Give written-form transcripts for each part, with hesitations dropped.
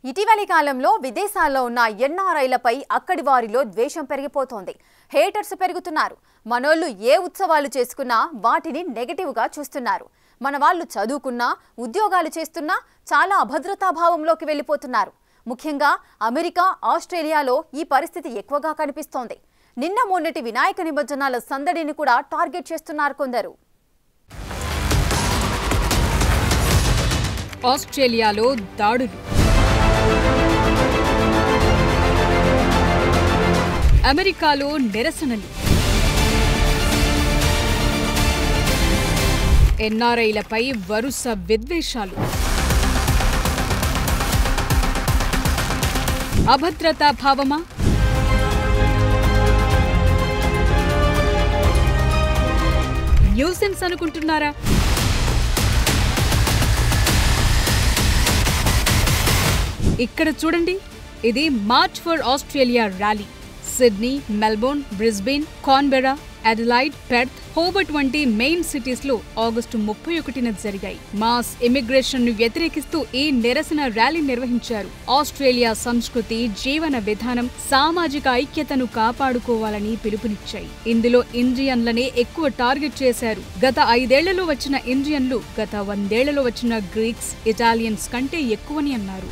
ఇటీవలి కాలంలో విదేశాల్లో ఉన్న ఎన్ఆర్ఐలపై అక్కడి వారిలో ద్వేషం పెరిగిపోతోంది. హేటర్స్ పెరుగుతున్నారు. మనోళ్ళు ఏ ఉత్సవాలు చేసుకున్నా వాటిని నెగటివ్గా చూస్తున్నారు. మన వాళ్ళు చదువుకున్నా ఉద్యోగాలు చేస్తున్నా చాలా అభద్రతా భావంలోకి వెళ్ళిపోతున్నారు. ముఖ్యంగా అమెరికా, ఆస్ట్రేలియాలో ఈ పరిస్థితి ఎక్కువగా కనిపిస్తోంది. నిన్న మొన్నటి వినాయక నిమజ్జనాల సందడిని కూడా టార్గెట్ చేస్తున్నారు కొందరు. ఆస్ట్రేలియాలో దాడులు, అమెరికాలో నిరసనలు, ఎన్ఆర్ఐలపై వరుస విద్వేషాలు, అభద్రతా భావమా? న్యూసెన్స్ అనుకుంటున్నారా? ఇక్కడ చూడండి, ఇది march for Australia rally. Sydney, Melbourne, Brisbane, Canberra, Adelaide, Perth, Hobart వంటి మెయిన్ సిటీస్ లో ఆగస్టు 31న జరిగాయి. మాస్ ఇమిగ్రేషన్ ను వ్యతిరేకిస్తూ ఈ నిరసన ర్యాలీ నిర్వహించారు. ఆస్ట్రేలియా సంస్కృతి, జీవన విధానం, సామాజిక ఐక్యతను కాపాడుకోవాలని పిలుపునిచ్చాయి. ఇందులో ఇండియన్లనే ఎక్కువ టార్గెట్ చేశారు. గత 5 ఏళ్లలో వచ్చిన ఇండియన్లు గత 100 ఏళ్లలో వచ్చిన గ్రీక్స్, ఇటాలియన్స్ కంటే ఎక్కువని అన్నారు.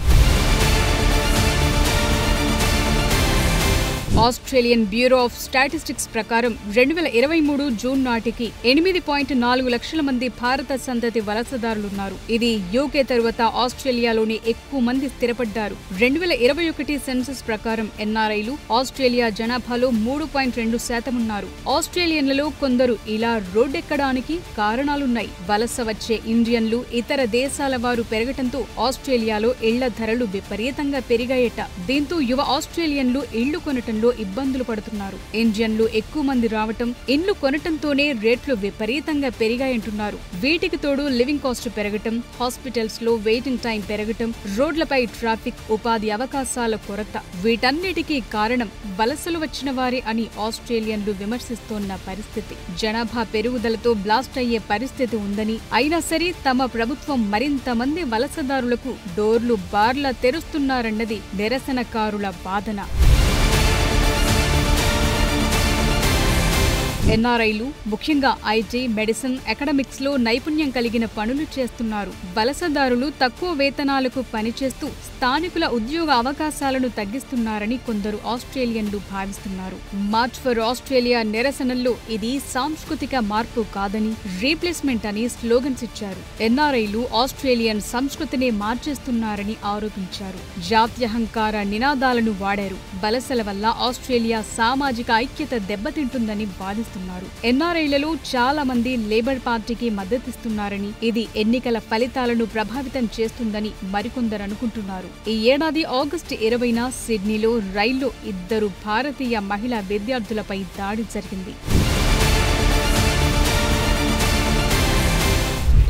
ఆస్ట్రేలియన్ బ్యూరో ఆఫ్ స్టాటిస్టిక్స్ ప్రకారం 2023 జూన్ నాటికి 8.4 లక్షల మంది భారత సంతతి వలసదారులున్నారు. ఇది యూకే తరువాత ఆస్ట్రేలియాలోనే ఎక్కువ మంది స్థిరపడ్డారు. 2021 సెన్సస్ ప్రకారం ఎన్ఆర్ఐలు ఆస్ట్రేలియా జనాభాలో 3.2% ఉన్నారు. ఆస్ట్రేలియన్లలో కొందరు ఇలా రోడ్డెక్కడానికి కారణాలున్నాయి. వలస వచ్చే ఇండియన్లు, ఇతర దేశాల వారు పెరగటంతో ఆస్ట్రేలియాలో ఇళ్ల ధరలు విపరీతంగా పెరిగాయట. దీంతో యువ ఆస్ట్రేలియన్లు ఇళ్లు కొనటంలో ఇబ్బందులు పడుతున్నారు. ఇండియన్లు ఎక్కువ మంది రావటం, ఇండ్లు కొనటంతోనే రేట్లు విపరీతంగా పెరిగాయంటున్నారు. వీటికి తోడు లివింగ్ కాస్ట్ పెరగటం, హాస్పిటల్స్ లో వెయిటింగ్ టైం పెరగటం, రోడ్లపై ట్రాఫిక్, ఉపాధి అవకాశాల కొరత, వీటన్నిటికీ కారణం వలసలు వచ్చిన వారే అని ఆస్ట్రేలియన్లు విమర్శిస్తోన్న పరిస్థితి. జనాభా పెరుగుదలతో బ్లాస్ట్ అయ్యే పరిస్థితి ఉందని, అయినా సరే తమ ప్రభుత్వం మరింత మంది వలసదారులకు డోర్లు బార్లా తెరుస్తున్నారన్నది నిరసనకారుల వాదన. ఎన్ఆర్ఐలు ముఖ్యంగా ఐటీ, మెడిసిన్, అకాడమిక్స్ లో నైపుణ్యం కలిగిన పనులు చేస్తున్నారు. వలసదారులు తక్కువ వేతనాలకు పనిచేస్తూ స్థానికుల ఉద్యోగ అవకాశాలను తగ్గిస్తున్నారని కొందరు ఆస్ట్రేలియన్లు భావిస్తున్నారు. మార్చ్ ఫర్ ఆస్ట్రేలియా నిరసనల్లో ఇది సాంస్కృతిక మార్పు కాదని, రీప్లేస్మెంట్ అని స్లోగన్స్ ఇచ్చారు. ఎన్ఆర్ఐలు ఆస్ట్రేలియన్ సంస్కృతిని మార్చేస్తున్నారని ఆరోపించారు. జాత్యహంకార నినాదాలను వాడారు. వలసల వల్ల ఆస్ట్రేలియా సామాజిక ఐక్యత దెబ్బతింటుందని వాదిస్తున్నారు. ఎన్ఆర్ఐలలో చాలా మంది లేబర్ పార్టీకి మద్దతిస్తున్నారని, ఇది ఎన్నికల ఫలితాలను ప్రభావితం చేస్తుందని మరికొందరు అనుకుంటున్నారు. ఈ ఏడాది ఆగస్టు 20న సిడ్నీలో రైల్లో 2 భారతీయ మహిళా విద్యార్థులపై దాడి జరిగింది.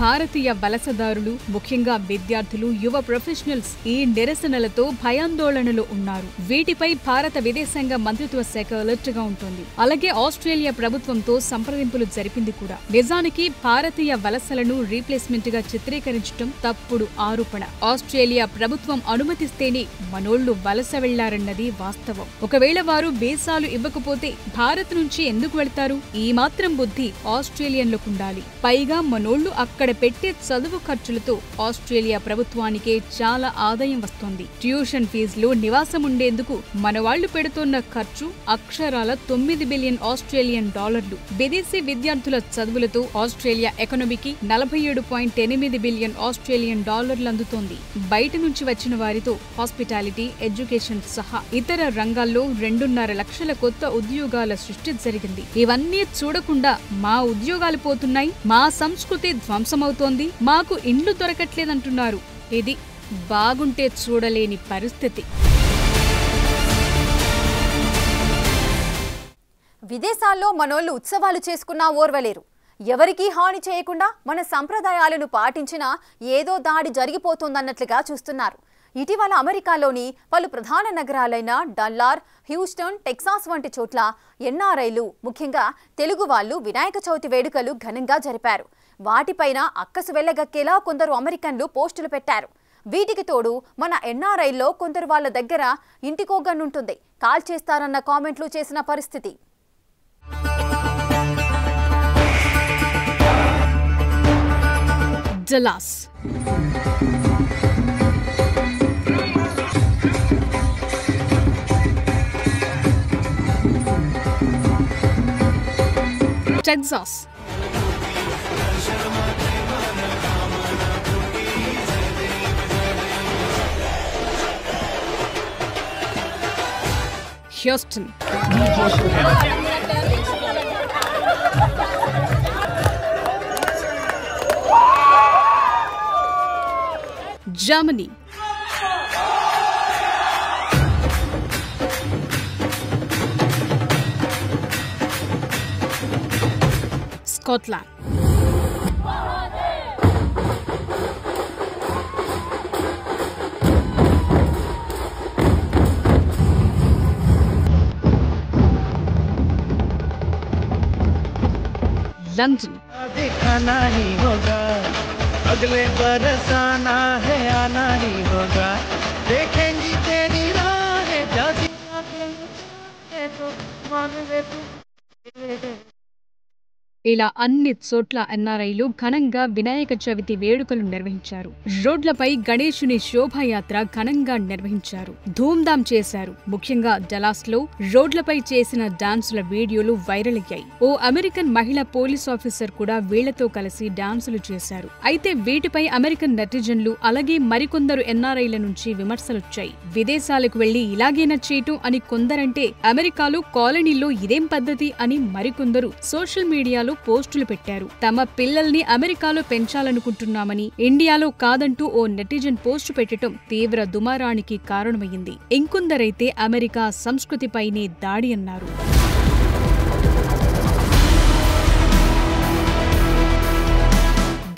భారతీయ వలసదారులు, ముఖ్యంగా విద్యార్థులు, యువ ప్రొఫెషనల్స్ ఈ నిరసనలతో భయాందోళనలో ఉన్నారు. వీటిపై భారత విదేశాంగ మంత్రిత్వ శాఖ అలర్ట్ గా ఉంటుంది. అలాగే ఆస్ట్రేలియా ప్రభుత్వంతో సంప్రదింపులు జరిపింది కూడా. నిజానికి భారతీయ వలసలను రీప్లేస్మెంట్ గా చిత్రీకరించడం తప్పుడు ఆరోపణ. ఆస్ట్రేలియా ప్రభుత్వం అనుమతిస్తేనే మనోళ్లు వలస వెళ్లారన్నది వాస్తవం. ఒకవేళ వారు వీసాలు ఇవ్వకపోతే భారత్ నుంచి ఎందుకు వెళ్తారు? ఈ మాత్రం బుద్ధి ఆస్ట్రేలియన్లకుండాలి. పైగా మనోళ్లు అక్కడ పెట్టే చదువు ఖర్చులతో ఆస్ట్రేలియా ప్రభుత్వానికే చాలా ఆదాయం వస్తోంది. ట్యూషన్ ఫీజులు, నివాసం ఉండేందుకు మనవాళ్లు పెడుతున్న ఖర్చు అక్షరాల 9 బిలియన్ ఆస్ట్రేలియన్ డాలర్లు. విదేశీ విద్యార్థుల చదువులతో ఆస్ట్రేలియా ఎకానమీకి 47.8 బిలియన్ ఆస్ట్రేలియన్ డాలర్లు అందుతోంది. బయట నుంచి వచ్చిన వారితో హాస్పిటాలిటీ, ఎడ్యుకేషన్ సహా ఇతర రంగాల్లో 2.5 లక్షల కొత్త ఉద్యోగాల సృష్టి జరిగింది. ఇవన్నీ చూడకుండా మా ఉద్యోగాలు పోతున్నాయి, మా సంస్కృతి ధ్వంసమవుతోంది, మాకు ఇండ్లు దొరకట్లేదంటున్నారు. ఇది బాగుంటే చూడలేని పరిస్థితి. విదేశాల్లో మనోళ్ళు ఉత్సవాలు చేసుకున్నా ఓర్వలేరు. ఎవరికీ హాని చేయకుండా మన సంప్రదాయాలను పాటించినా ఏదో దాడి జరిగిపోతుందన్నట్లుగా చూస్తున్నారు. ఇటీవల అమెరికాలోని పలు ప్రధాన నగరాలైన డల్లార్, హ్యూస్టన్, టెక్సాస్ వంటి చోట్ల ఎన్ఆర్ఐలు, ముఖ్యంగా తెలుగు వాళ్ళు వినాయక చవితి వేడుకలు ఘనంగా జరిపారు. వాటిపైన అక్కసు వెళ్లగక్కేలా కొందరు అమెరికన్లు పోస్టులు పెట్టారు. వీటికి తోడు మన ఎన్ఆర్ఐల్లో కొందరు వాళ్ళ దగ్గర ఇంటికో గన్ ఉంటుంది, కాల్ చేస్తారన్న కామెంట్లు చేసిన పరిస్థితి. Dallas. Texas. Houston. Germany. Scotland. London. दिखाना ही होगा, अगले बरस आना है, आना ही होगा, देखेंगी तेरी राहें, जैसी आगे तो मान वे तू। ఇలా అన్ని చోట్ల ఎన్ఆర్ఐలు ఘనంగా వినాయక చవితి వేడుకలు నిర్వహించారు. రోడ్లపై గణేశుని శోభాయాత్ర ఘనంగా నిర్వహించారు, ధూమ్ధాం చేశారు. ముఖ్యంగా డలాస్ లో రోడ్లపై చేసిన డాన్సుల వీడియోలు వైరల్ అయ్యాయి. ఓ అమెరికన్ మహిళా పోలీస్ ఆఫీసర్ కూడా వీళ్లతో కలిసి డాన్సులు చేశారు. అయితే వీటిపై అమెరికన్ నెటిజన్లు అలాగే మరికొందరు ఎన్ఆర్ఐల నుంచి విమర్శలొచ్చాయి. విదేశాలకు వెళ్లి ఇలాగేనా చేయటం అని కొందరంటే, అమెరికాలో కాలనీల్లో ఇదేం పద్ధతి అని మరికొందరు సోషల్ మీడియాలో పోస్టులు పెట్టారు. తమ పిల్లల్ని అమెరికాలో పెంచాలనుకుంటున్నామని ఇండియాలో కాదంటూ ఓ నెటిజన్ పోస్టు పెట్టడం తీవ్ర దుమారానికి కారణమయ్యింది. ఇంకొందరైతే అమెరికా సంస్కృతిపైనే దాడి అన్నారు.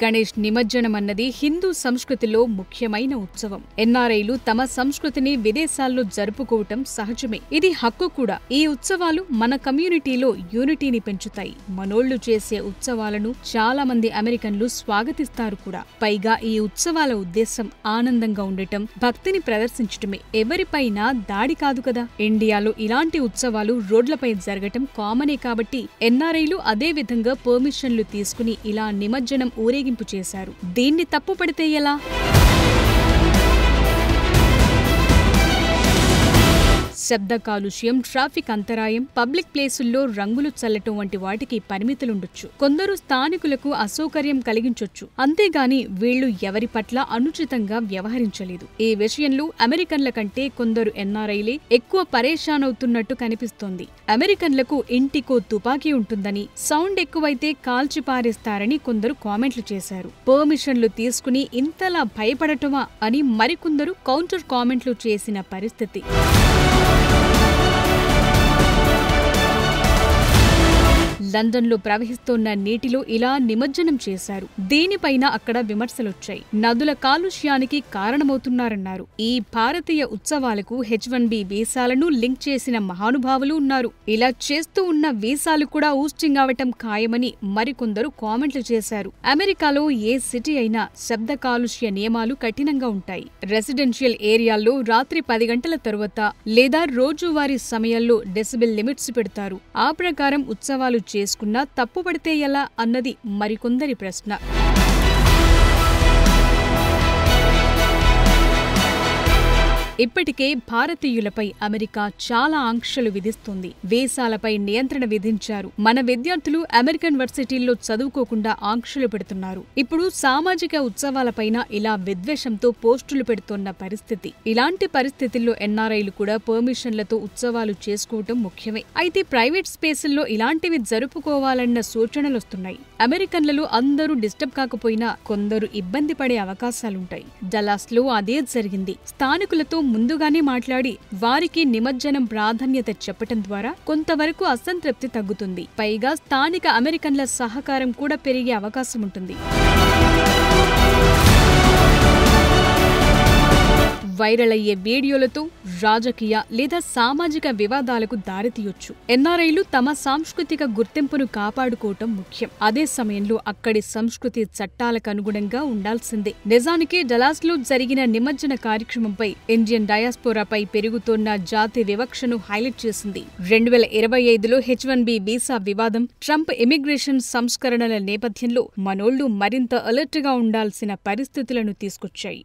గణేష్ నిమజ్జనం అన్నది హిందూ సంస్కృతిలో ముఖ్యమైన ఉత్సవం. ఎన్ఆర్ఐలు తమ సంస్కృతిని విదేశాల్లో జరుపుకోవటం సహజమే, ఇది హక్కు కూడా. ఈ ఉత్సవాలు మన కమ్యూనిటీలో యూనిటీని పెంచుతాయి. మనోళ్లు చేసే ఉత్సవాలను చాలా మంది అమెరికన్లు స్వాగతిస్తారు కూడా. పైగా ఈ ఉత్సవాల ఉద్దేశం ఆనందంగా ఉండటం, భక్తిని ప్రదర్శించటమే, ఎవరిపైనా దాడి కాదు కదా. ఇండియాలో ఇలాంటి ఉత్సవాలు రోడ్లపై జరగటం కామనే కాబట్టి ఎన్ఆర్ఐలు అదే విధంగా పర్మిషన్లు తీసుకుని ఇలా నిమజ్జనం ఊరేగింపు చేశారు. దీన్ని తప్పుపడితే ఎలా? శబ్ద కాలుష్యం, ట్రాఫిక్ అంతరాయం, పబ్లిక్ ప్లేసుల్లో రంగులు చల్లటం వంటి వాటికి పరిమితులుండొచ్చు. కొందరు స్థానికులకు అసౌకర్యం కలిగించొచ్చు. అంతేగాని వీళ్లు ఎవరి పట్ల అనుచితంగా వ్యవహరించలేదు. ఈ విషయంలో అమెరికన్ల కంటే కొందరు ఎన్ఆర్ఐలే ఎక్కువ పరేషానవుతున్నట్టు కనిపిస్తోంది. అమెరికన్లకు ఇంటికో తుపాకీ ఉంటుందని, సౌండ్ ఎక్కువైతే కాల్చి పారేస్తారని కొందరు కామెంట్లు చేశారు. పర్మిషన్లు తీసుకుని ఇంతలా భయపడటమా అని మరికొందరు కౌంటర్ కామెంట్లు చేసిన పరిస్థితి. లండన్లో ప్రవహిస్తోన్న నీటిలో ఇలా నిమజ్జనం చేశారు. దీనిపైన అక్కడ విమర్శలొచ్చాయి. నదుల కాలుష్యానికి కారణమవుతున్నారన్నారు. ఈ భారతీయ ఉత్సవాలకు H1B వీసాలను లింక్ చేసిన మహానుభావులు ఉన్నారు. ఇలా చేస్తూ ఉన్న వీసాలు కూడా ఊస్టింగ్ అవటం ఖాయమని మరికొందరు కామెంట్లు చేశారు. అమెరికాలో ఏ సిటీ అయినా శబ్ద కాలుష్య నియమాలు కఠినంగా ఉంటాయి. రెసిడెన్షియల్ ఏరియాల్లో రాత్రి 10 గంటల తరువాత లేదా రోజువారీ సమయాల్లో డెసిబెల్ లిమిట్స్ పెడతారు. ఆ ప్రకారం ఉత్సవాలు చేసుకున్నా తప్పుపడితే ఎలా అన్నది మరికొందరి ప్రశ్న. ఇప్పటికే భారతీయులపై అమెరికా చాలా ఆంక్షలు విధిస్తోంది. వీసాలపై నియంత్రణ విధించారు. మన విద్యార్థులు అమెరికన్ వర్సిటీల్లో చదువుకోకుండా ఆంక్షలు పెడుతున్నారు. ఇప్పుడు సామాజిక ఉత్సవాలపైన ఇలా విద్వేషంతో పోస్టులు పెడుతోన్న పరిస్థితి. ఇలాంటి పరిస్థితుల్లో ఎన్ఆర్ఐలు కూడా పర్మిషన్లతో ఉత్సవాలు చేసుకోవటం ముఖ్యమే. అయితే ప్రైవేట్ స్పేసుల్లో ఇలాంటివి జరుపుకోవాలన్న సూచనలొస్తున్నాయి. అమెరికన్లలో అందరూ డిస్టర్బ్ కాకపోయినా కొందరు ఇబ్బంది పడే అవకాశాలుంటాయి. డలాస్లో అదే జరిగింది. స్థానికులతో ముందుగానే మాట్లాడి వారికి నిమజ్జనం ప్రాధాన్యత చెప్పటం ద్వారా కొంతవరకు అసంతృప్తి తగ్గుతుంది. పైగా స్థానిక అమెరికన్ల సహకారం కూడా పెరిగే అవకాశం ఉంటుంది. వైరల్ అయ్యే వీడియోలతో రాజకీయ లేదా సామాజిక వివాదాలకు దారితీయొచ్చు. ఎన్ఆర్ఐలు తమ సాంస్కృతిక గుర్తింపును కాపాడుకోవటం ముఖ్యం. అదే సమయంలో అక్కడి సంస్కృతి చట్టాలకు అనుగుణంగా ఉండాల్సిందే. నిజానికి డలాస్లో జరిగిన నిమజ్జన కార్యక్రమంపై ఇండియన్ డయాస్పోరాపై పెరుగుతోన్న జాతి వివక్షను హైలైట్ చేసింది. 2025లో H1B వీసా వివాదం, ట్రంప్ ఇమిగ్రేషన్ సంస్కరణల నేపథ్యంలో మనోళ్లు మరింత అలర్ట్ గా ఉండాల్సిన పరిస్థితులను తీసుకొచ్చాయి.